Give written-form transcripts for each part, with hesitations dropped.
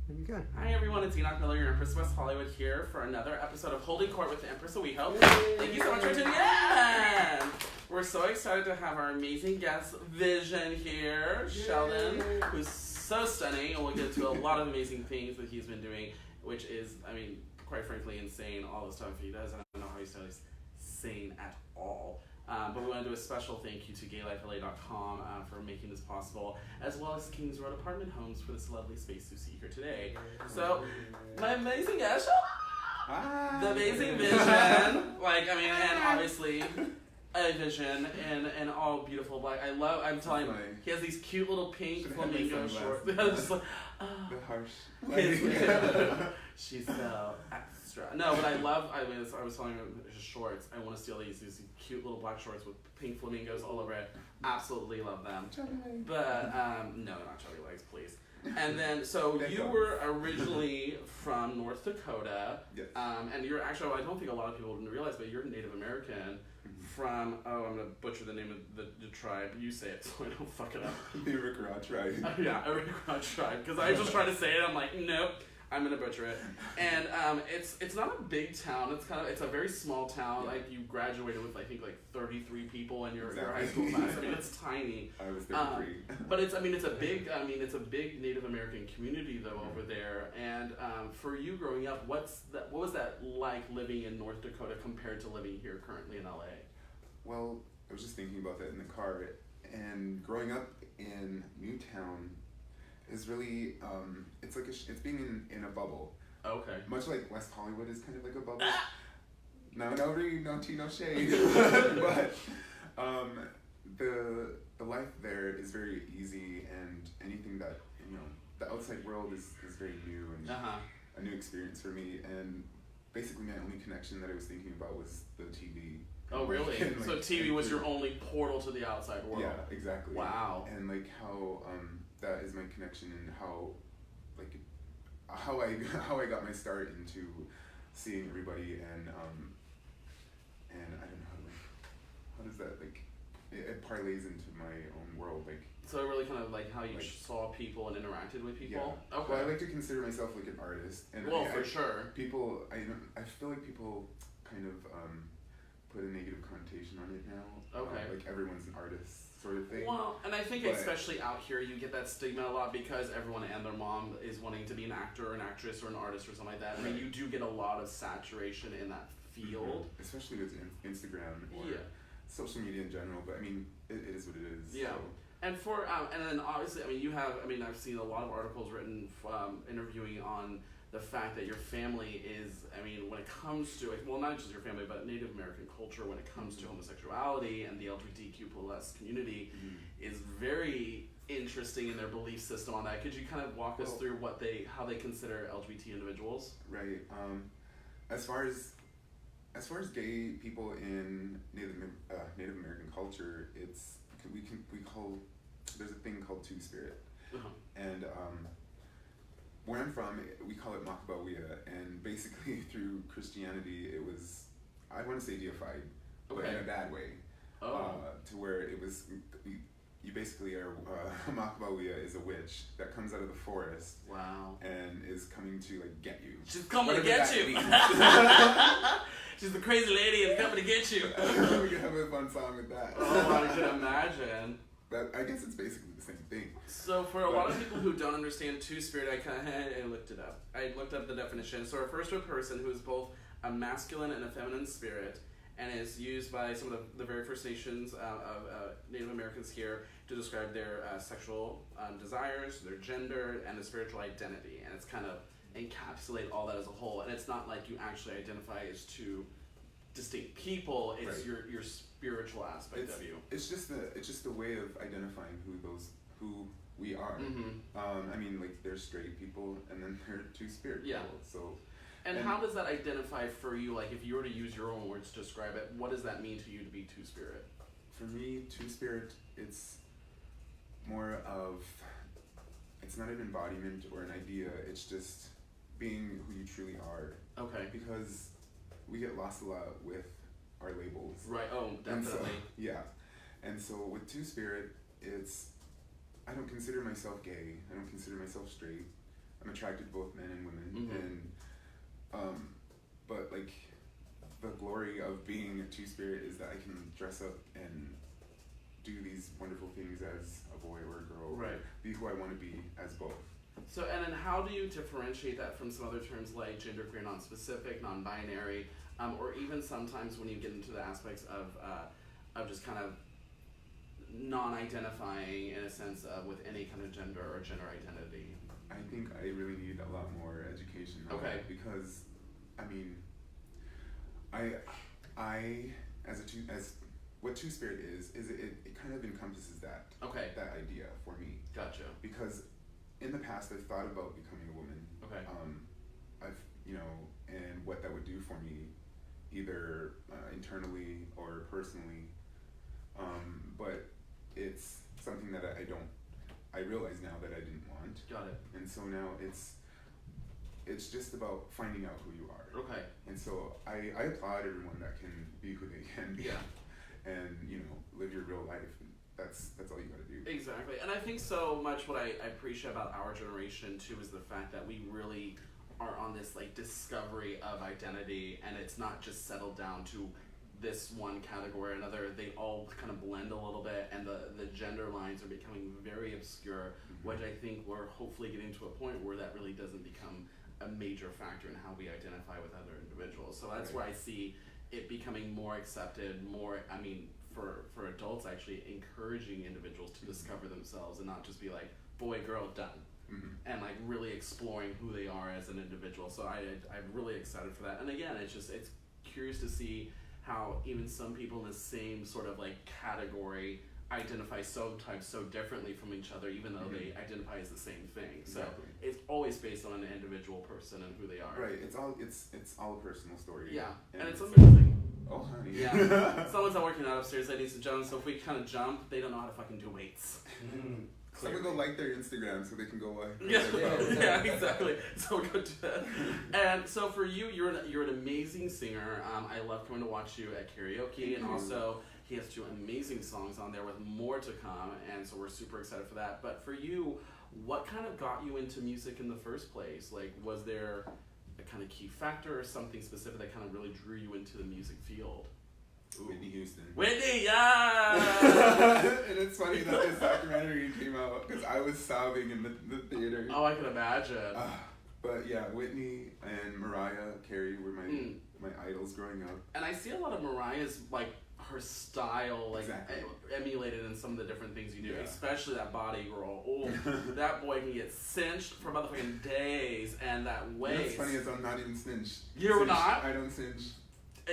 There you go. Hi everyone, it's Enoch Miller, your Empress West Hollywood here for another episode of Holding Court with the Empress of WeHo. Thank you so much for tuning in! We're so excited to have our amazing guest, Vision, here. Yay. Sheldon, who's so stunning, and we'll get into a lot of amazing things that he's been doing, which is, I mean, quite frankly, insane, all the stuff he does. I don't know how he's sane at all. But we want to do a special thank you to GayLifeLA.com for making this possible, as well as Kings Road Apartment Homes for this lovely space you see here today. So, my amazing guest, the amazing Vision, and obviously a Vision in all beautiful black. I'm telling you, he has these cute little pink flamingo shorts. Just like, the harsh. She's so extra. No, but I was telling him his shorts. I want to steal these cute little black shorts with pink flamingos all over it. Absolutely love them. But, no, not chubby legs, please. And then, so you were originally from North Dakota. Yes. And you're actually, I don't think a lot of people realize, but you're Native American from, I'm going to butcher the name of the tribe. You say it so I don't fuck it up. The Emrpess tribe. Yeah, Emrpess tribe. Because I just try to say it, I'm like, nope. I'm gonna butcher it, and it's not a big town. It's a very small town. Yeah. Like you graduated with I think like 33 people in your high school class. I mean it's tiny. I was 33. But it's a big Native American community though over there. And for you growing up, what was that like living in North Dakota compared to living here currently in LA? Well, I was just thinking about that in the car, and growing up in Newtown is really it's like it's being in a bubble. Okay. Much like West Hollywood is kind of like a bubble. No shade. But the life there is very easy, and anything that the outside world is very new and a new experience for me. And basically my only connection that I was thinking about was the TV. Oh really? And, so TV was your only portal to the outside world. Yeah, exactly. Wow. And like how that is my connection, and how I got my start into seeing everybody, and I don't know how does that it parlays into my own world, So it really kind of like how you saw people and interacted with people. Yeah. Okay. Well, I like to consider myself like an artist, and for sure. People, I feel like people kind of put a negative connotation on it now. Okay. Like everyone's an artist sort of thing. Well, and I think especially out here you get that stigma a lot because everyone and their mom is wanting to be an actor or an actress or an artist or something like that. I mean, you do get a lot of saturation in that field. Mm-hmm. Especially with Instagram or social media in general, but I mean, it is what it is. Yeah. So. And and then obviously, I've seen a lot of articles written interviewing on the fact that your family is, when it comes to, well, not just your family, but Native American culture, when it comes to homosexuality and the LGBTQ plus community, is very interesting in their belief system on that. Could you kind of walk us through how they consider LGBT individuals? Right. As far as gay people in Native American culture, there's a thing called Two-Spirit, and where I'm from, we call it Makabawia, and basically through Christianity, it was, I want to say deified, but in a bad way, to where it was, you basically are, Makabawia is a witch that comes out of the forest, and is coming to get you. She's coming to get you! She's the crazy lady and coming to get you! We could have a fun song with that. Oh, I can imagine. But I guess it's basically the same thing. So for a lot of people who don't understand Two-Spirit, I looked it up. I looked up the definition. So it refers to a person who is both a masculine and a feminine spirit, and is used by some of the very First Nations of Native Americans here to describe their sexual desires, their gender, and their spiritual identity. And it's kind of encapsulate all that as a whole. And it's not like you actually identify as two distinct people. It's your spiritual aspect of you. It's just a way of identifying who we are. There's straight people, and then there are Two-Spirit people. So. And how does that identify for you? Like, if you were to use your own words to describe it, what does that mean to you to be Two-Spirit? For me, Two-Spirit, it's more of, it's not an embodiment or an idea. It's just being who you truly are. Okay. Because we get lost a lot with our labels. Right. Oh, definitely. And so with Two-Spirit, I don't consider myself gay. I don't consider myself straight. I'm a attracted to both men and women, Mm-hmm. and but like the glory of being a two-spirit is that I can dress up and do these wonderful things as a boy or a girl, Right. or be who I want to be as both. So, and then how do you differentiate that from some other terms like genderqueer, non-specific, non-binary, or even sometimes when you get into the aspects of just kind of non-identifying in a sense with any kind of gender or gender identity? I think I really need a lot more education on Okay. that, because I mean, I as what two-spirit is it kind of encompasses that Okay. that idea for me, Gotcha. because in the past I've thought about becoming a woman. Okay. I've and what that would do for me, either internally or personally, but it's something that I realize now that I didn't want. Got it. And so now it's just about finding out who you are. Okay. And so I applaud everyone that can be who they can be. Yeah. And live your real life. That's all you gotta do. Exactly. And I think so much what I appreciate about our generation too is the fact that we really are on this like discovery of identity, and it's not just settled down to this one category or another. They all kind of blend a little bit, and the gender lines are becoming very obscure, Mm-hmm. which I think we're hopefully getting to a point where that really doesn't become a major factor in how we identify with other individuals. So that's Right. where I see it becoming more accepted, for adults actually encouraging individuals to discover themselves and not just be like boy, girl, done. Mm-hmm. And like really exploring who they are as an individual. So I'm really excited for that. And again, it's curious to see how even some people in the same sort of like category identify sometimes so differently from each other, even though they identify as the same thing. So Exactly. it's always based on an individual person and who they are. Right. It's all a personal story. Yeah, and it's so- amazing. Oh, honey. Yeah. Someone's not working out upstairs, ladies and gentlemen, so if we kind of jump, they don't know how to fucking do weights. Someone go like their Instagram so they can go Yeah, exactly. So we'll go do that. And so for you, you're an amazing singer. I love coming to watch you at karaoke, and also he has 2 amazing songs on there with more to come, and so we're super excited for that. But for you, what kind of got you into music in the first place? Like, was there a kind of key factor or something specific that kind of really drew you into the music field? Ooh. Whitney Houston. Whitney, yeah! And it's funny that this documentary came out because I was sobbing in the theater. Oh, I can imagine. But yeah, Whitney and Mariah Carey were my idols growing up. And I see a lot of Mariah's, like, her style, like, Exactly. emulated in some of the different things you do, Yeah. especially that body roll. Oh, that boy can get cinched for motherfucking days, and that waist. What's funny is I'm not even cinched. You're not? I don't cinch. She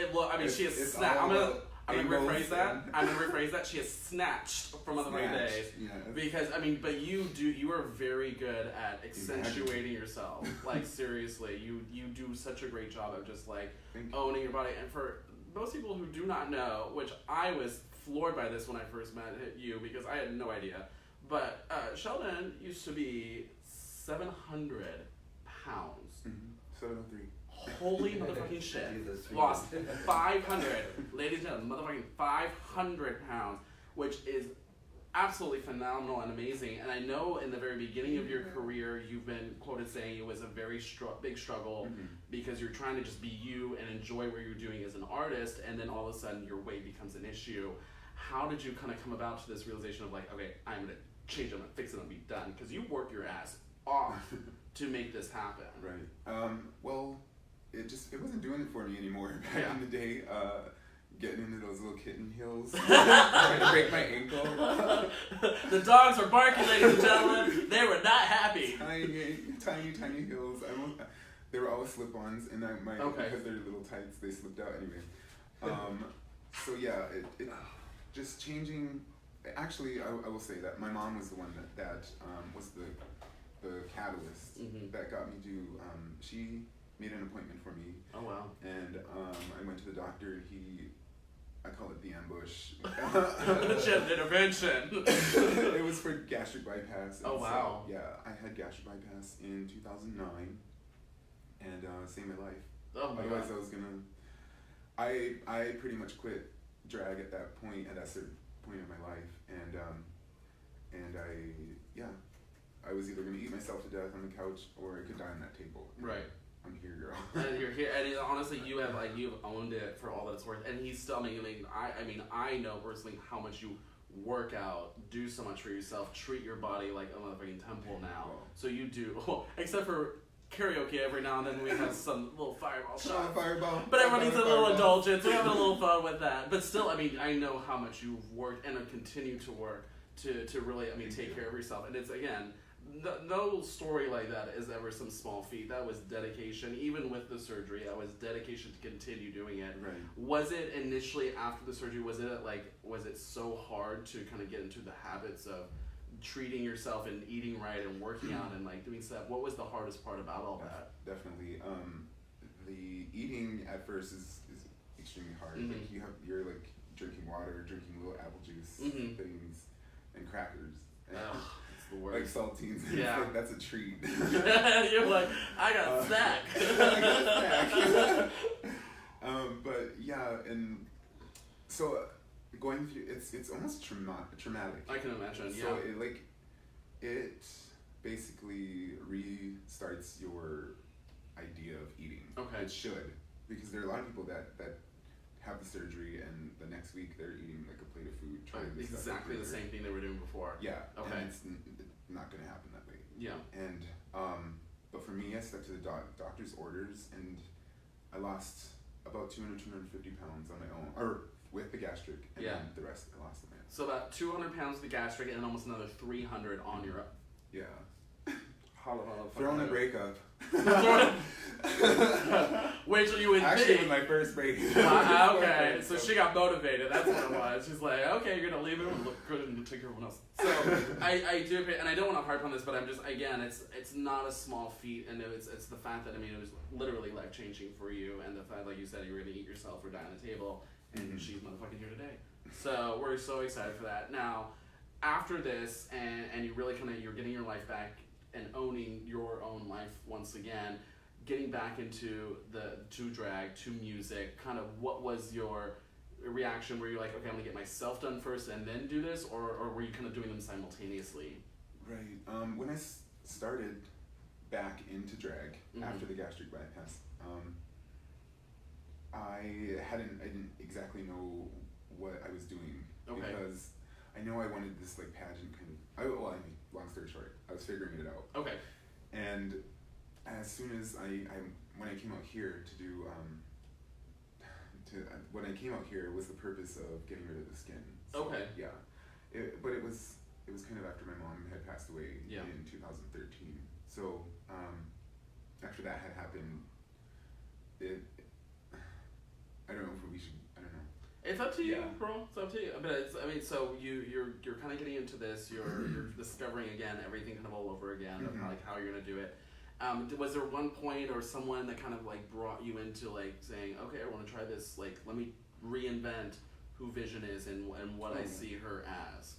has it's snatched. all I'm about gonna rephrase angles that. and- I'm gonna rephrase that. She has snatched from motherfucking Snatched, days. yes. Because but you are very good at accentuating yourself. Like seriously, you do such a great job of just like owning your body. And for most people who do not know, which I was floored by this when I first met you because I had no idea, but Sheldon used to be 700 pounds. 703. Holy motherfucking shit. Jesus, Lost 500. Ladies and gentlemen, motherfucking 500 pounds, which is absolutely phenomenal and amazing. And I know in the very beginning of your career, you've been quoted saying it was a very big struggle because you're trying to just be you and enjoy what you're doing as an artist, and then all of a sudden your weight becomes an issue. How did you kind of come about to this realization of like, okay, I'm going to change it, I'm going to fix it, I'm going to be done? Because you work your ass off to make this happen. Right. Well, it wasn't doing it for me anymore back in the day. Getting into those little kitten heels, trying to break my ankle. The dogs were barking, ladies and gentlemen. They were not happy. Tiny heels. They were all slip-ons, and because they're little tights, they slipped out anyway. So yeah, it just changing. Actually, I will say that my mom was the one that was the catalyst that got me to. She made an appointment for me. Oh wow. And I went to the doctor, and I call it the ambush. She had an intervention. It was for gastric bypass. Oh wow. So, yeah, I had gastric bypass in 2009, and saved my life. Oh my Otherwise, God. I was gonna. I pretty much quit drag at that point, at that certain point in my life, and I was either going to eat myself to death on the couch or I could die on that table. Right. I'm here, girl. And you're here, and honestly, you've owned it for all that it's worth. And he's still, I know personally how much you work out, do so much for yourself, treat your body like a motherfucking temple now. Well, so you do, except for karaoke every now and then we have some little fireball shots. But everyone needs a little indulgence. We have a little fun with that. But still, I know how much you've worked and continue to work to really, take care of yourself. And it's, again, no story like that is ever some small feat. That was dedication. Even with the surgery, that was dedication to continue doing it. Right. Was it initially after the surgery, was it so hard to kind of get into the habits of treating yourself and eating right and working out and doing stuff? What was the hardest part about all that? Definitely. The eating at first is extremely hard. Mm-hmm. You're drinking water, drinking little apple juice things, and crackers. And it's the worst. Saltines. Yeah. That's a treat. You're like, I got a snack. I got a snack. But yeah, and so going through it's almost traumatic. I can imagine. So it basically restarts your idea of eating. Okay. It should, because there are a lot of people that have the surgery and the next week they're eating a plate of food. Exactly the same thing they were doing before. Yeah. Okay. And it's not going to happen that way. Yeah. And but for me, I stuck to the doctor's orders, and I lost about 250 pounds on my own, or with the gastric, and then the rest I lost on my own. So about 200 pounds with the gastric, and then almost another 300 on your. Yeah. Holla. Throwing a breakup. Wait till you would Actually, it was my first breakup. Okay, so she got motivated. That's what it was. She's like, okay, you're gonna leave it and look good and take care of everyone else. So I do, and I don't want to harp on this, but I'm just, again, it's not a small feat, and it's the fact that it was literally life changing for you, and the fact, like you said, you were gonna eat yourself or die on the table, and she's motherfucking here today. So we're so excited for that. Now, after this, and you really you're getting your life back and owning your own life once again, getting back into to drag, to music, kind of what was your reaction? Were you like, okay, I'm gonna get myself done first and then do this, or were you kind of doing them simultaneously? Right. When I started back into drag after the gastric bypass, I didn't exactly know what I was doing, because I know I wanted this pageant kind of. Long story short, I was figuring it out. Okay. And as soon as when I came out here to do when I came out here was the purpose of getting rid of the skin. So, okay. Yeah. But it was kind of after my mom had passed away in 2013. So after that had happened, I don't know if we should. I don't know. It's up to you, bro. It's up to you. But so you're kind of getting into this. You're discovering again everything kind of all over again of how you're gonna do it. Was there one point or someone that kind of brought you into saying, okay, I want to try this. Let me reinvent who Vision is and what I see her as.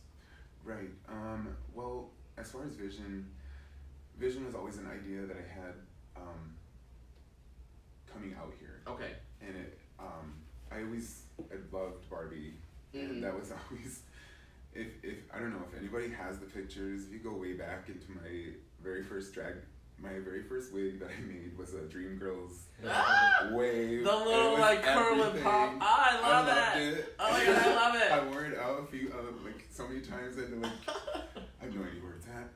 Right. Well, as far as Vision was always an idea that I had coming out here. Okay. And I loved Barbie, and that was always, if I don't know if anybody has the pictures, if you go way back into my very first wig that I made was a Dreamgirls wave. The little curl and pop. I love that. It. Oh my god, I love it. I wore it out so many times and I have no idea where it's at,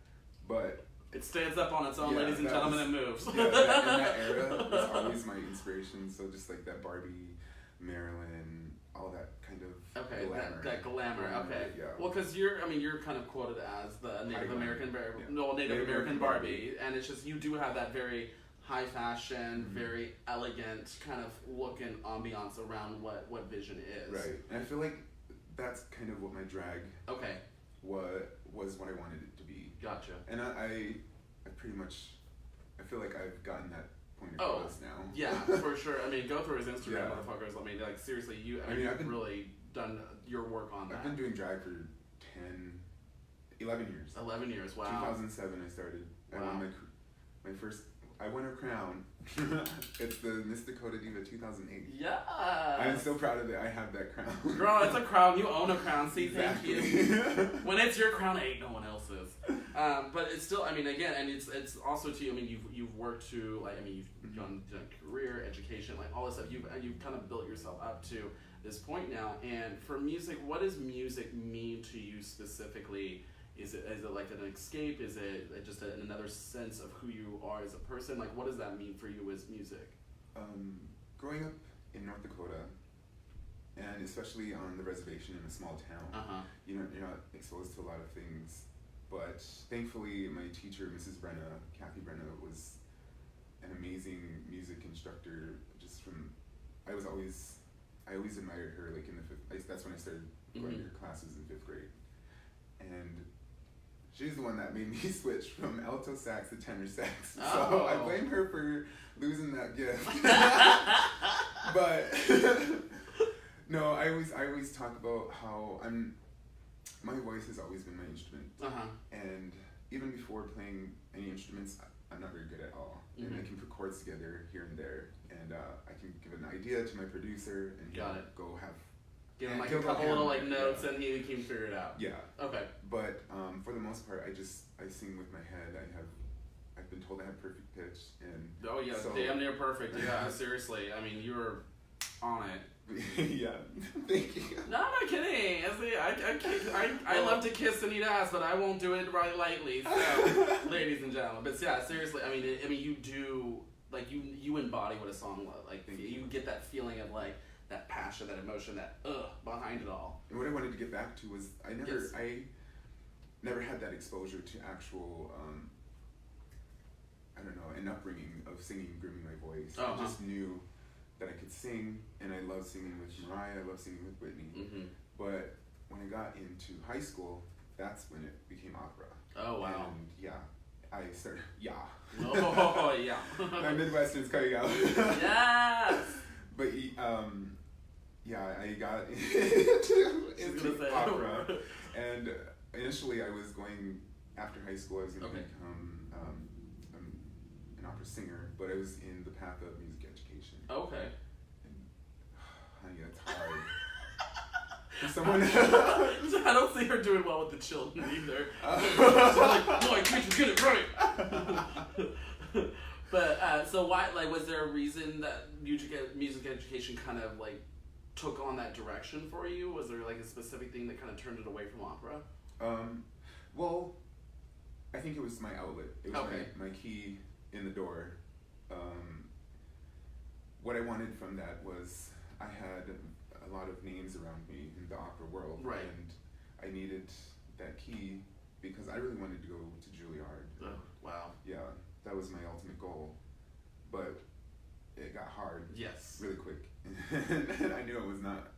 but it stands up on its own, ladies and gentlemen. It moves. Yeah, in that era was always my inspiration. So just that Barbie, Marilyn, all that kind of glamour. That glamour. Okay. Yeah. Well, because you're kind of quoted as the Native American American Barbie, and it's just you do have that very high fashion, very elegant kind of look and ambiance around what Vision is. Right, and I feel like that's kind of what my drag. Was what I wanted it to be. Gotcha. And I pretty much, I feel like I've gotten that point across now. Yeah, for sure. Go through his Instagram, motherfuckers. Seriously, you've really done your work on that. I've been doing drag for 11 years. 11 years, wow. 2007 I started. Wow. I won my first, I won a crown. It's the Miss Dakota Diva 2008. Yeah. I'm so proud of it. I have that crown. Girl, it's a crown. You own a crown. See, exactly. Thank you. When it's your crown, ain't no one else's. But it's still, I mean, again, and it's also too. I mean, you've worked to like, I mean, you've done career, education, like all this stuff. You've kind of built yourself up to this point now. And for music, what does music mean to you specifically? Is it like an escape? Is it just another sense of who you are as a person? Like, what does that mean for you as music? Growing up in North Dakota, and especially on the reservation in a small town, you're not exposed to a lot of things. But thankfully, my teacher, Mrs. Brenna, Kathy Brenna, was an amazing music instructor. I always admired her. Like in the fifth, that's when I started going to her classes in 5th grade, and she's the one that made me switch from alto sax to tenor sax. So I blame her for losing that gift. But no, I always talk about how my voice has always been my instrument. And even before playing any instruments, I'm not very good at all. And I can put chords together here and there, and I can give an idea to my producer, and go have. Give him like a couple little like notes, and he can figure it out. Yeah. Okay. But for the most part, I sing with my head. I've been told I have perfect pitch, and so, damn near perfect. Yeah, seriously. I mean, you're on it. Yeah, thank you. No, I'm not kidding. I love to kiss and eat ass, but I won't do it right lightly. So, ladies and gentlemen, but yeah, seriously. I mean, you do like you embody what a song like. You get that feeling of like that passion, that emotion, that behind it all. And what I wanted to get back to was I never had that exposure to actual I don't know, an upbringing of singing, grooming my voice. I just knew that I could sing, and I love singing with Mariah, I love singing with Whitney. But when I got into high school, that's when it became opera. Oh, wow. And I started, Oh, yeah. My Midwestern's coming out. Yes! But, I got into opera. And initially I was going, after high school, I was going to become an opera singer, but I was in the path of music education. Okay. And, honey, that's hard. Someone I don't see her doing well with the children either. She's like, no, I can't just get it right. But so why? Like, was there a reason that music education kind of like took on that direction for you? Was there like a specific thing that kind of turned it away from opera? Well, I think it was my outlet. It was my key in the door. What I wanted from that was I had a lot of names around me in the opera world, and I needed that key because I really wanted to go to Juilliard. Oh, wow. Yeah, that was my ultimate goal, but it got hard. Yes. Really quick, and I knew I was not.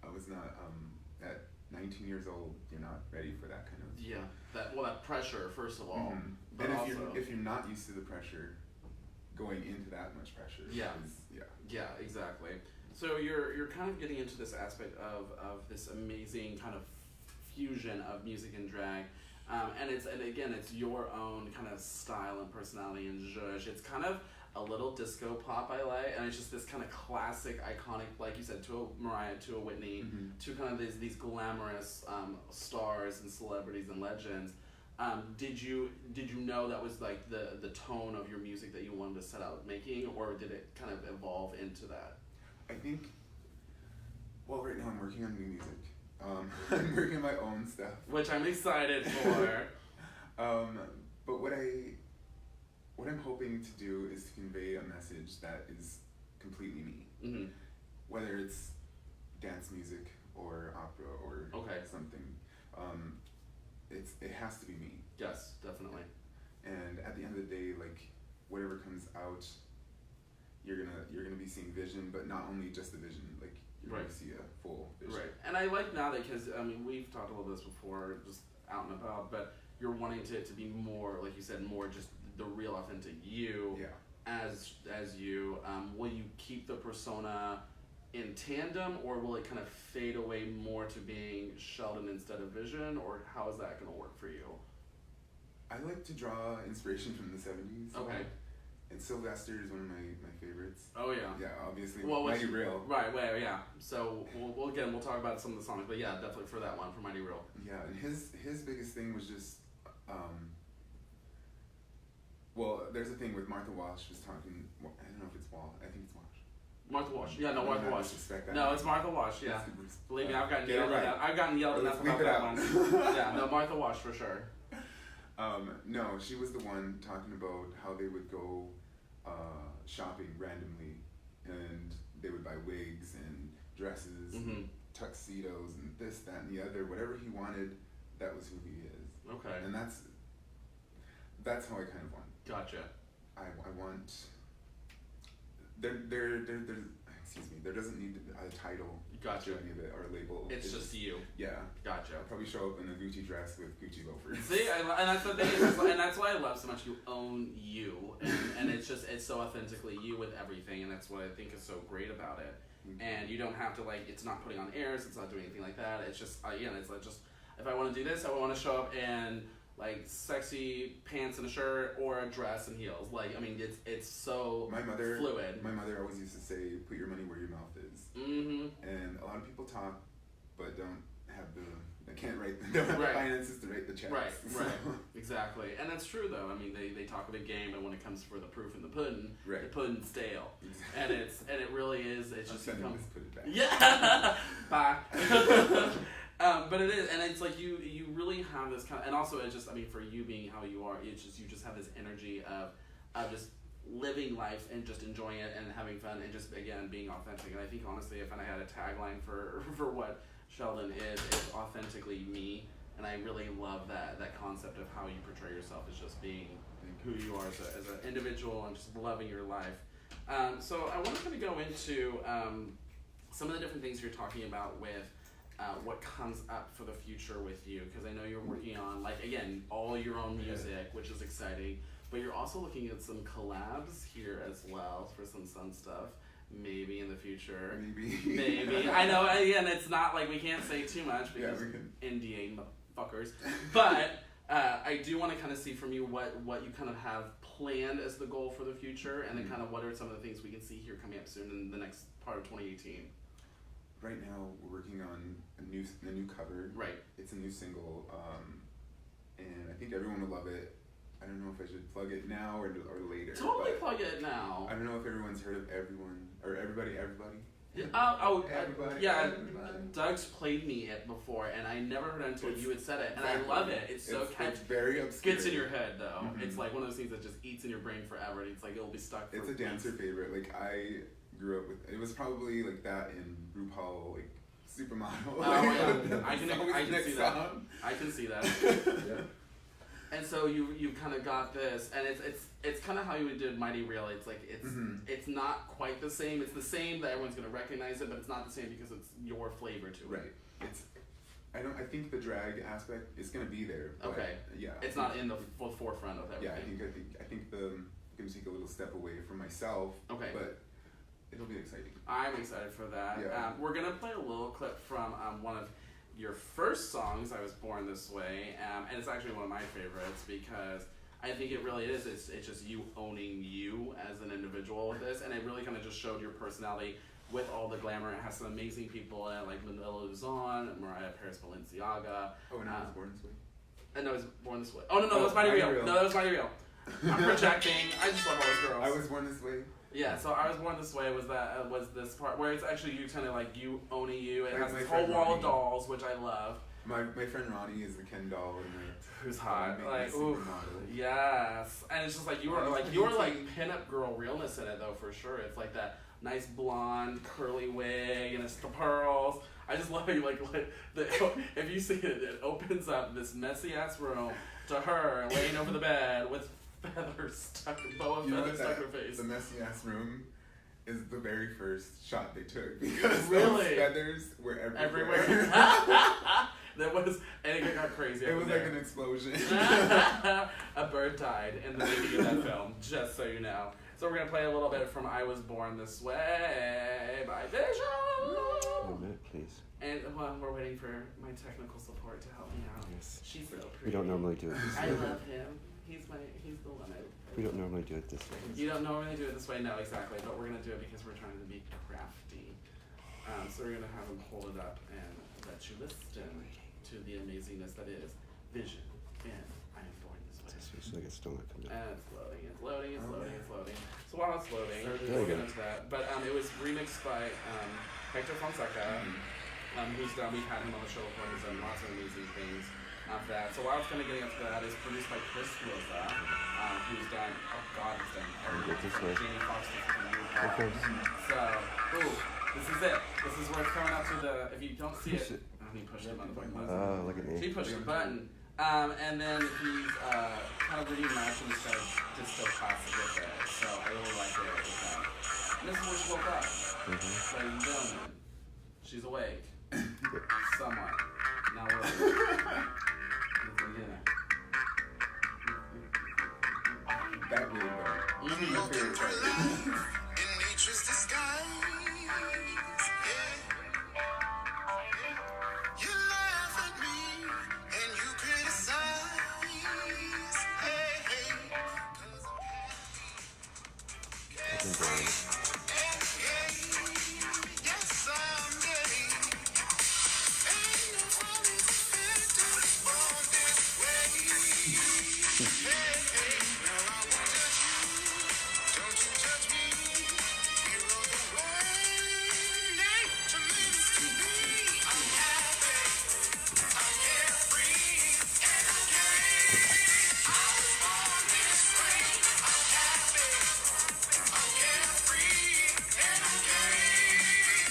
At 19 years old, you're not ready for that kind of. That pressure first of all. But and also, if you're not used to the pressure, going into that much pressure. Yeah, exactly. So you're kind of getting into this aspect of this amazing kind of fusion of music and drag, and it's your own kind of style and personality and zhuzh. It's kind of a little disco pop I like, and it's just this kind of classic, iconic, like you said, to a Mariah, to a Whitney, to kind of these glamorous stars and celebrities and legends. Did you know that was like the tone of your music that you wanted to set out making, or did it kind of evolve into that? I think, well, right now I'm working on new music. I'm working on my own stuff, which I'm excited for. But what I'm hoping to do is to convey a message that is completely me. Whether it's dance music or opera or something. It has to be me. Yes, definitely. And at the end of the day, like whatever comes out, you're gonna be seeing vision, but not only just the vision, like you're gonna see a full vision. Right. And I like now that, because I mean we've talked about this before, just out and about, but you're wanting it to be more, like you said, more just the real authentic you. Yeah. As you, will you keep the persona in tandem, or will it kind of fade away more to being Sheldon instead of Vision, or how is that going to work for you? I like to draw inspiration from the 70s. Okay. And Sylvester is one of my favorites. Oh yeah. Yeah, obviously. Mighty Real. Right. Well, yeah. So we'll talk about some of the songs, but yeah, definitely for that one, for Mighty Real. Yeah, and his biggest thing was just Well, there's a thing with Martha Walsh was talking. I don't know if it's Walsh. I think it's Walsh. Martha Walsh. Yeah, no, Martha Walsh. That No, it's Martha Walsh. Yeah. Believe me, I've gotten yelled at. I've gotten yelled at enough about that one. Yeah, no, Martha Walsh for sure. No, she was the one talking about how they would go shopping randomly, and they would buy wigs and dresses, and tuxedos, and this, that, and the other. Whatever he wanted, that was who he is. Okay. And that's how I kind of want. Gotcha. I want. Excuse me. There doesn't need a title. Gotcha. To any of it or a label. It's just you. Yeah. Gotcha. I'll probably show up in a Gucci dress with Gucci loafers. See, and that's the thing, and that's why I love so much. You own you, and it's so authentically you with everything, and that's what I think is so great about it. And you don't have to it's not putting on airs, it's not doing anything like that. It's just it's like just if I want to do this, I want to show up in sexy pants and a shirt or a dress and heels. It's so fluid. My mother always used to say, "Put your money where your mouth is." And a lot of people talk, but don't have the finances to write the checks. Right, so. right, exactly. And that's true though. I mean, they talk a big game, but when it comes for the proof in the pudding, the pudding's stale. Exactly. And it really is. It's just put it back. Yeah. Bye. But it is, and it's you really have this kind of, and also it's just, for you being how you are, it's just, you just have this energy of just living life and just enjoying it and having fun and just, again, being authentic. And I think, honestly, if I had a tagline for what Sheldon is, it's authentically me, and I really love that concept of how you portray yourself as just being who you are as an individual and just loving your life. So I want to kind of go into some of the different things you're talking about with what comes up for the future with you, because I know you're working on, again, all your own music, which is exciting, but you're also looking at some collabs here as well for some Sun stuff, maybe in the future. Maybe. I know, again, it's not we can't say too much because NDA fuckers, but I do want to kind of see from you what you kind of have planned as the goal for the future, and then kind of what are some of the things we can see here coming up soon in the next part of 2018. Right now, we're working on a new cover. Right. It's a new single, and I think everyone will love it. I don't know if I should plug it now or later. Totally plug it now. I don't know if everyone's heard of Everyone or Everybody. Everybody. Yeah. Doug's played me it before, and I never heard it until you had said it, and I love it. It's so catchy. It's very obscure. Gets in your head though. It's one of those things that just eats in your brain forever, and it's it'll be stuck. It's a dancer favorite. I grew up with it. Was probably that in RuPaul, Supermodel. Oh yeah, I can see that. I can see that. Yeah. And so you kind of got this, and it's kind of how you did Mighty Real. It's it's not quite the same. It's the same that everyone's gonna recognize it, but it's not the same because it's your flavor to it. Right. I think the drag aspect is gonna be there. But okay. Yeah. It's not in the forefront of everything. Yeah, I think I'm gonna take a little step away from myself. Okay. But it'll be exciting. I'm excited for that. Yeah. We're gonna play a little clip from one of your first songs, I Was Born This Way, and it's actually one of my favorites because I think it really is. It's just you owning you as an individual with this, and it really kind of just showed your personality with all the glamour. It has some amazing people in it, like Manila Luzon, Mariah Paris Balenciaga. Oh, and I Was Born This Way? And I Was Born This Way. Oh, no, that was Mighty Real. No, that was Mighty Real. I'm projecting. I just love all those girls. I Was Born This Way? Yeah, so I Was Born This Way was this part where it's actually you kind of you owning you. It has my this whole wall Ronnie. of dolls, which I love. My friend Ronnie is the Ken doll in the who's hot, oof, yes, and it's just you were pinup girl realness in it though for sure. It's that nice blonde curly wig and it's the pearls. I just love it. If you see it, it opens up this messy ass room to her laying over the bed with feathers stuck, boa feathers stuck her face. The messy ass room is the very first shot they took because really? Those feathers were everywhere. And it got crazy. It was an explosion. A bird died in the beginning of that film, just so you know. So we're gonna play a little bit from "I Was Born This Way" by VIZIN. 1 minute, please. And we're waiting for my technical support to help me out. Yes. She's so pretty. We don't normally do it this way. I love him. He's the one I. We don't normally do it this way. You don't normally do it this way, no, exactly. But we're gonna do it because we're trying to be crafty. So we're gonna have him hold it up and let you listen to the amazingness that is VIZIN and I Am Born This Way. It's like it's still not coming. And it's loading, it's loading, it's loading, it's loading. So while it's loading, There we'll you get go. into that. But it was remixed by Hector Fonseca, who's done, we've had him on the show before, he's done lots of amazing things after that. So while it's kind of getting up to that, it's produced by Chris Rosa, who's done, oh God, he's done Get this way. Jamie Foxx. Of course. So, ooh, this is it. This is where it's coming up to the, if you don't see Push it, he pushed the button. Oh, look at me. She pushed the button. And then he's kind of reimagined this guy just so classic with it. So I really like it with that. And this is where she woke up. Ladies and gentlemen, she's awake. Somewhat. Now we're let's get in. That really though. My favorite part. In nature's disguise, yeah. You laugh at me and you criticize, hey, hey. 'Cause I'm happy, yes, someday. Ain't no promise fit to fall this way, hey, hey. Now I won't judge you, don't you judge me. You're on the way, tremendous to me. I'm happy, I'm carefree, and I'm gay. I was born this way. I'm happy, I'm carefree, and I'm gay.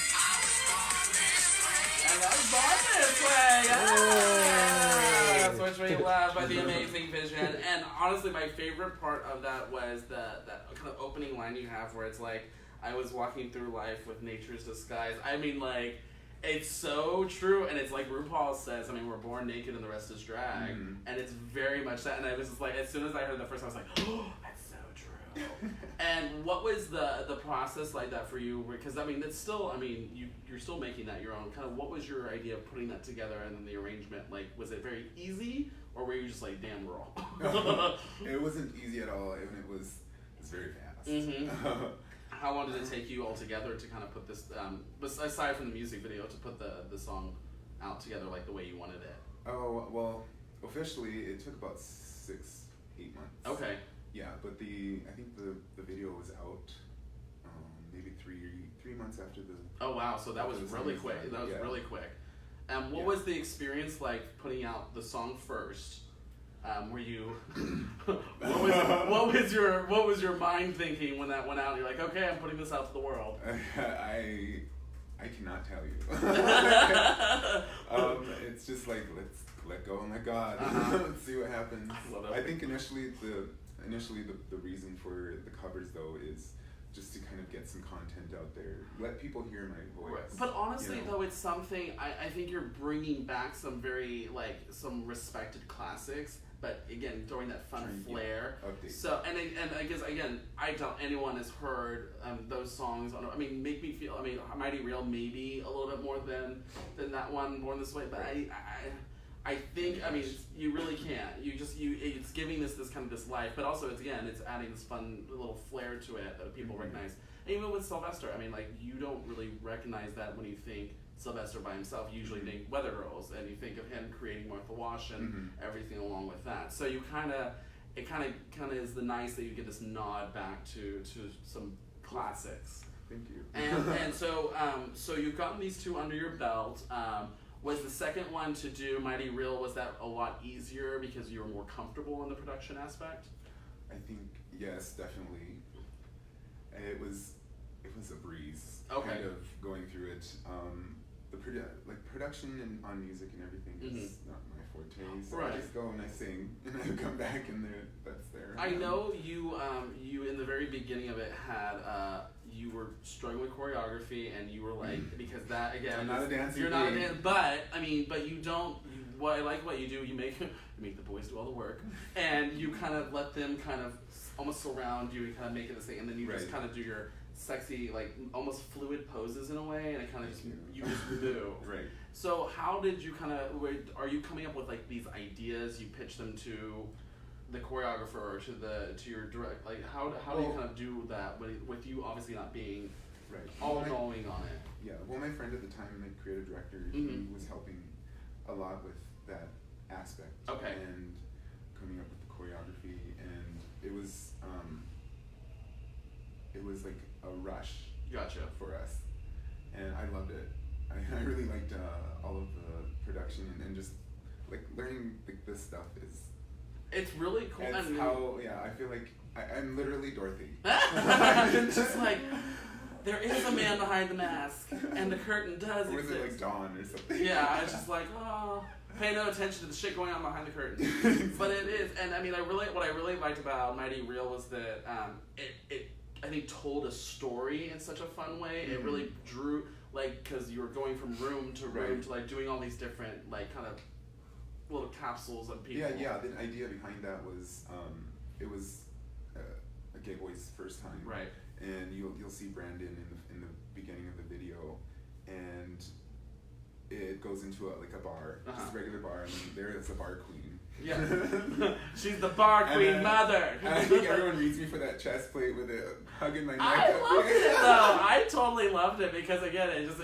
I was born this way. And that was Born This Way! Yes! Which we love by the amazing Vision. And honestly, my favorite part of that was that kind of opening line you have where it's like, I was walking through life with nature's disguise. I mean, like, it's so true, and it's like RuPaul says, I mean, we're born naked and the rest is drag. And it's very much that, and I was just like, as soon as I heard it the first time, I was like, oh, that's so true. And what was the process like that for you? Because, I mean, it's still, I mean, you're still making that your own. Kind of what was your idea of putting that together and then the arrangement? Like, was it very easy, or were you just like, damn girl? It wasn't easy at all, and it was very fast. How long did it take you altogether to kind of put this, aside from the music video, to put the song out together like the way you wanted it? Oh, well, officially it took about 6-8 months. Okay. Yeah, but I think the video was out maybe three months after the. Oh wow! So that was after the really song quick. started. That was Yeah. really quick. What Yeah. was the experience like putting out the song first? Were you? what was your mind thinking when that went out? You're like, okay, I'm putting this out to the world. I cannot tell you. It's just like, let's let go and let God. Let's see what happens. I love that. I think initially the reason for the covers though is just to kind of get some content out there, let people hear my voice. But honestly, you know? though, it's something I think you're bringing back some very some respected classics. But again, throwing that fun Trying to flair. update. So and I guess again, I doubt anyone has heard those songs. I mean, Make Me Feel. I mean, Mighty Real maybe a little bit more than that one, Born This Way. But I think you really can't. It's giving this kind of this life, but also it's adding this fun little flair to it that people recognize. And even with Sylvester, I mean, like you don't really recognize that when you think Sylvester by himself. You usually think Weather Girls, and you think of him creating Martha Wash and everything along with that. So you it kind of is the nice that you get this nod back to some classics. Thank you. And so you've gotten these two under your belt. Was the second one to do Mighty Real, was that a lot easier because you were more comfortable in the production aspect? I think yes, definitely. It was a breeze. Okay. Kind of going through it. The production and on music and everything is not my forte. So Right. I just go and I sing and I come back and that's there. I know you in the very beginning of it had you were struggling with choreography and you were like because that again I'm not a dancer. you're not a dancer, but you don't. What I like what you do, you make the boys do all the work, and you kind of let them kind of almost surround you and kind of make it this thing, and then you just kind of do your sexy, like almost fluid poses in a way, and it kind of just you just move. Right. So how did you kind of? Are you coming up with like these ideas? You pitch them to the choreographer or to your direct. Like how do you kind of do that with you obviously not being all knowing on it? Yeah. Well, my friend at the time, my creative director, he was helping a lot with that aspect. Okay. And coming up with the choreography, and it was like a rush. Gotcha. For us, and I loved it. I really liked all of the production and just like learning this stuff is. It's really cool. It's I feel like I'm literally Dorothy. Just like, there is a man behind the mask, and the curtain does or exist. Or is it like Dawn or something? Yeah, I was just like, oh, pay no attention to the shit going on behind the curtain. But it is, and I mean, what I really liked about Mighty Real was that it I think told a story in such a fun way. It really drew, like, because you were going from room to room to like doing all these different like kind of little capsules of people. Yeah. The idea behind that was it was a gay boy's first time. Right. And you'll see Brandon in the beginning of the video, and it goes into a bar, just a regular bar, and there is a bar queen. Yeah. She's the bar queen mother. And I think everyone reads me for that chest plate with it hugging my neck. I loved it though. I totally loved it because again, it's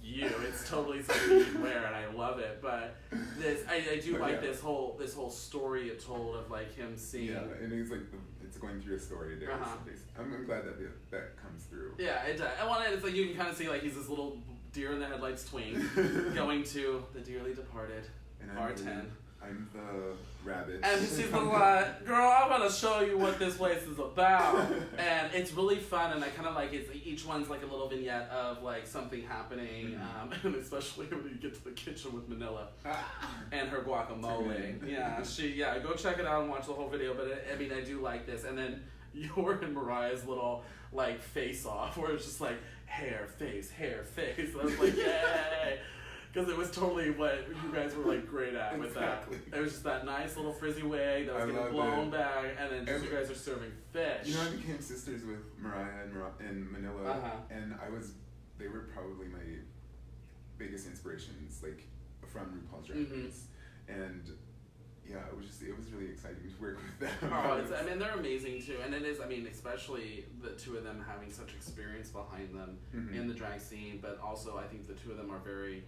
you. It's totally something you can wear, and I love it. But I do like this whole story it told of like him seeing. Yeah, and he's like it's going through a story there. I'm glad that comes through. Yeah, it does. And it's like you can kind of see like he's this little deer in the headlights tween going to the dearly departed bar 10. I'm the rabbit. And she's like, girl, I'm going to show you what this place is about. And it's really fun, and I kind of like it. Each one's like a little vignette of like something happening, and especially when you get to the kitchen with Manila and her guacamole. Yeah, go check it out and watch the whole video. But I do like this. And then your and Mariah's little like face off where it's just like hair, face. And I was like, yay. Because it was totally what you guys were like great at with that. It was just that nice little frizzy wig that was getting blown back, and then just you guys are serving fish. You know, I became sisters with Mariah and Manila, and they were probably my biggest inspirations, like from RuPaul's Drag Race, and yeah, it was really exciting to work with them. Oh, they're amazing too, and it is. Especially the two of them having such experience behind them in the drag scene, but also I think the two of them are very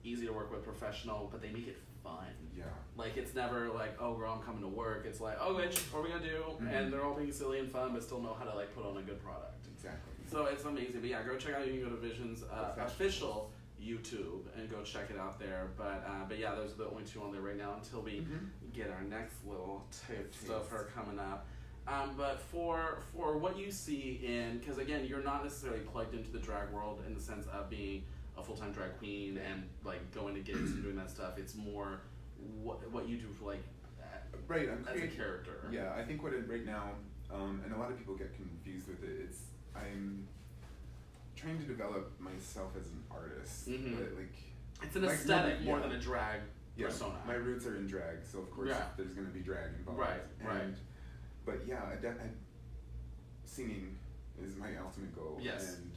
easy to work with, professional, but they make it fun. Yeah. Like, it's never like, oh, girl, I'm coming to work. It's like, oh, bitch, what are we gonna do? And they're all being silly and fun, but still know how to, like, put on a good product. Exactly. So it's amazing. But yeah, go check out, you can go to Vision's official YouTube and go check it out there. But yeah, those are the only two on there right now until we get our next little taste of her coming up. But for what you see in, because again, you're not necessarily plugged into the drag world in the sense of being a full-time drag queen and like going to gigs and doing that stuff. It's more what you do for like as a character. Yeah, I think right now, and a lot of people get confused with it. I'm trying to develop myself as an artist, but like it's an aesthetic more than a drag persona. My roots are in drag, so of course there's going to be drag involved. Right. But yeah, singing is my ultimate goal. Yes. And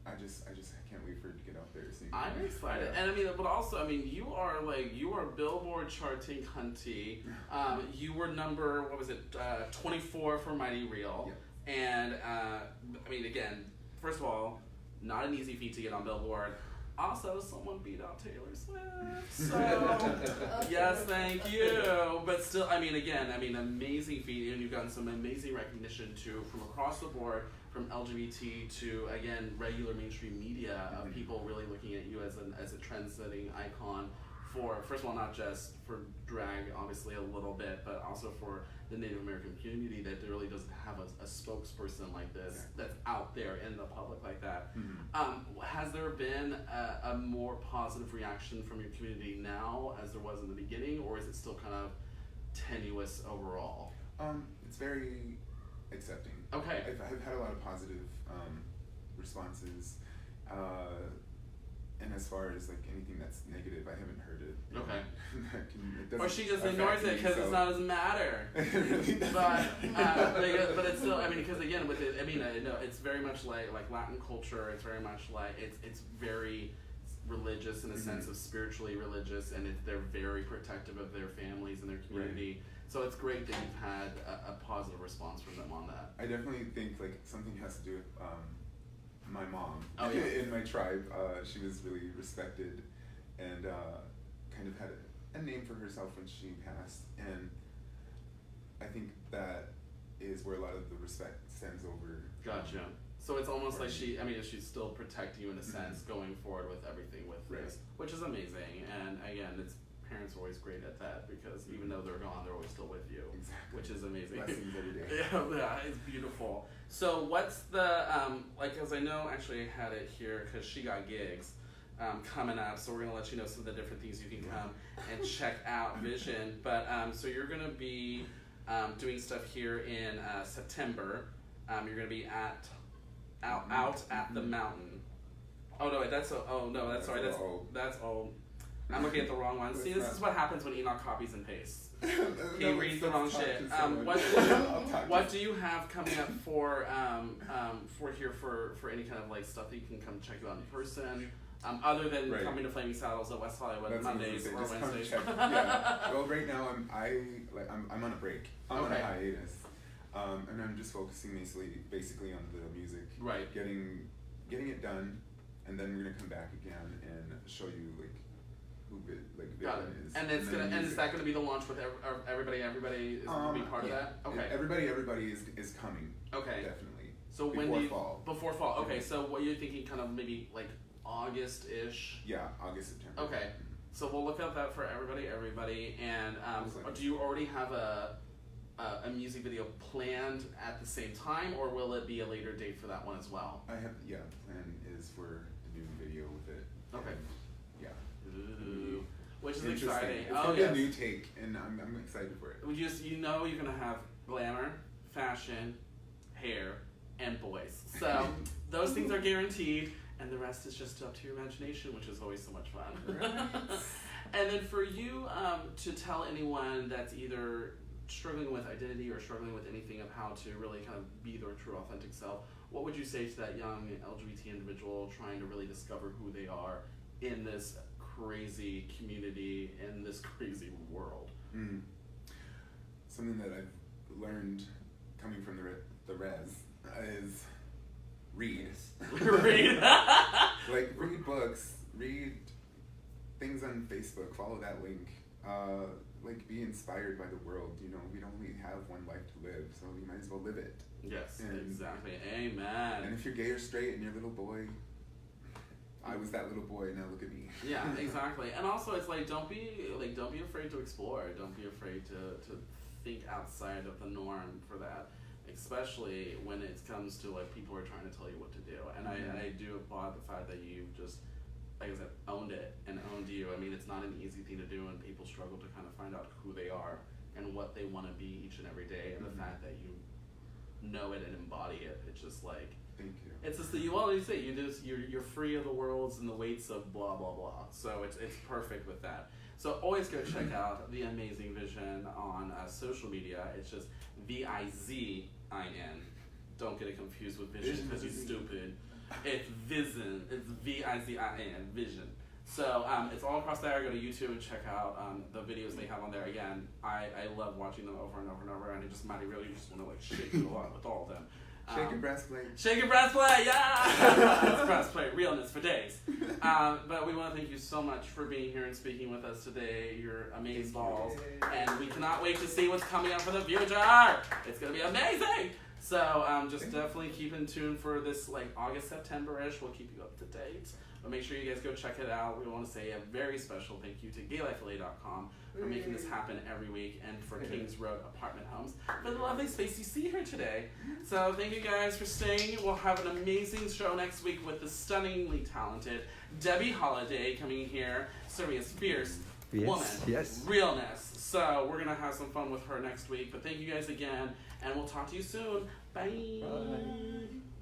I just can't wait for it to get out there singing. I'm excited, and but also, you are Billboard charting cunty. You were number 24 for Mighty Real, and again, first of all, not an easy feat to get on Billboard. Also, someone beat out Taylor Swift, so yes, thank you. But still, amazing feat, and you've gotten some amazing recognition too from across the board, from LGBT to again regular mainstream media of people really looking at you as a trend-setting icon for, first of all, not just for drag, obviously a little bit, but also for the Native American community that really doesn't have a spokesperson like this that's out there in the public like that. Has there been a more positive reaction from your community now as there was in the beginning, or is it still kind of tenuous overall? It's very accepting. Okay. I've had a lot of positive responses. And as far as like anything that's negative, I haven't heard it. Okay. Or she just ignores it because it doesn't matter. but it's still, because again, with it, I know it's very much like Latin culture. It's very much like it's very religious in a sense of spiritually religious, and they're very protective of their families and their community. Right. So it's great that you've had a positive response from them on that. I definitely think like something has to do with my mom in my tribe. She was really respected and kind of had a name for herself when she passed, and I think that is where a lot of the respect stems over. Gotcha. So it's almost like she's still protecting you in a sense going forward with everything with this, which is amazing. And again, parents are always great at that because even though they're gone, they're always still with you, which is amazing. Blessings every day. Yeah, it's beautiful. So what's the, because I know actually I had it here because she got gigs coming up, so we're going to let you know some of the different things you can come and check out Vision. But so you're going to be doing stuff here in September. You're going to be out at the mountain. Oh no, that's old. I'm looking at the wrong one. See, this is what happens when Enoch copies and pastes. He reads the wrong shit. What do you have coming up for any kind of like stuff that you can come check you out in person? Other than coming to Flaming Saddles at West Hollywood Mondays or Wednesdays. Yeah. Well, right now I'm on a break. I'm on a hiatus. And I'm just focusing basically on the music. Right. Getting it done, and then we're gonna come back again and show you like who Vision is. And is that gonna be the launch with everybody? Everybody is gonna be part of that. Okay. Everybody is coming. Okay. Definitely. So before fall. Okay. So what you're thinking, kind of maybe like August-ish. Yeah, August, September. Okay. So we'll look up that for everybody. And do you already have a music video planned at the same time, or will it be a later date for that one as well? The plan is for the new video with it. Okay. And, Ooh. Which is exciting. It's gonna be a new take, and I'm excited for it. You're gonna have glamour, fashion, hair, and boys. So those things are guaranteed, and the rest is just up to your imagination, which is always so much fun. Right. And then for you to tell anyone that's either struggling with identity or struggling with anything of how to really kind of be their true authentic self, what would you say to that young LGBT individual trying to really discover who they are in this crazy community, in this crazy world? Something that I've learned coming from the res is read. Read. Read books, read things on Facebook, follow that link. Be inspired by the world. You know, we only have one life to live, so you might as well live it. Yes, exactly. Amen. And if you're gay or straight and you're a little boy, I was that little boy, now look at me. Yeah, exactly. And also, it's don't be afraid to explore. Don't be afraid to think outside of the norm for that, especially when it comes to people are trying to tell you what to do. And I do applaud the fact that you just, like I said, owned it and owned you. I mean, it's not an easy thing to do, and people struggle to kind of find out who they are and what they want to be each and every day. And the fact that you know it and embody it, it's just like, thank you. It's just that you always say you're free of the worlds and the weights of blah blah blah. So it's perfect with that. So always go check out the Amazing Vision on social media. It's just VIZIN. Don't get it confused with Vision because you're stupid. It's VIZIN. It's VIZIN. Vision. So it's all across there. Go to YouTube and check out the videos they have on there. Again, I love watching them over and over and over, and it just might really just want to shake it a lot with all of them. Shake your breastplate. Shake your breastplate, yeah! It's breastplate, realness for days. But we want to thank you so much for being here and speaking with us today. You're amazing balls. And we cannot wait to see what's coming up for the future. It's going to be amazing. So just definitely keep in tune for this August, September-ish. We'll keep you up to date. But make sure you guys go check it out. We want to say a very special thank you to GayLifeLA.com for making this happen every week, and for Kings Road Apartment Homes for the lovely space you see here today. So thank you guys for staying. We'll have an amazing show next week with the stunningly talented Debbie Holiday coming here, serving us fierce woman realness. So we're going to have some fun with her next week. But thank you guys again, and we'll talk to you soon. Bye. Bye.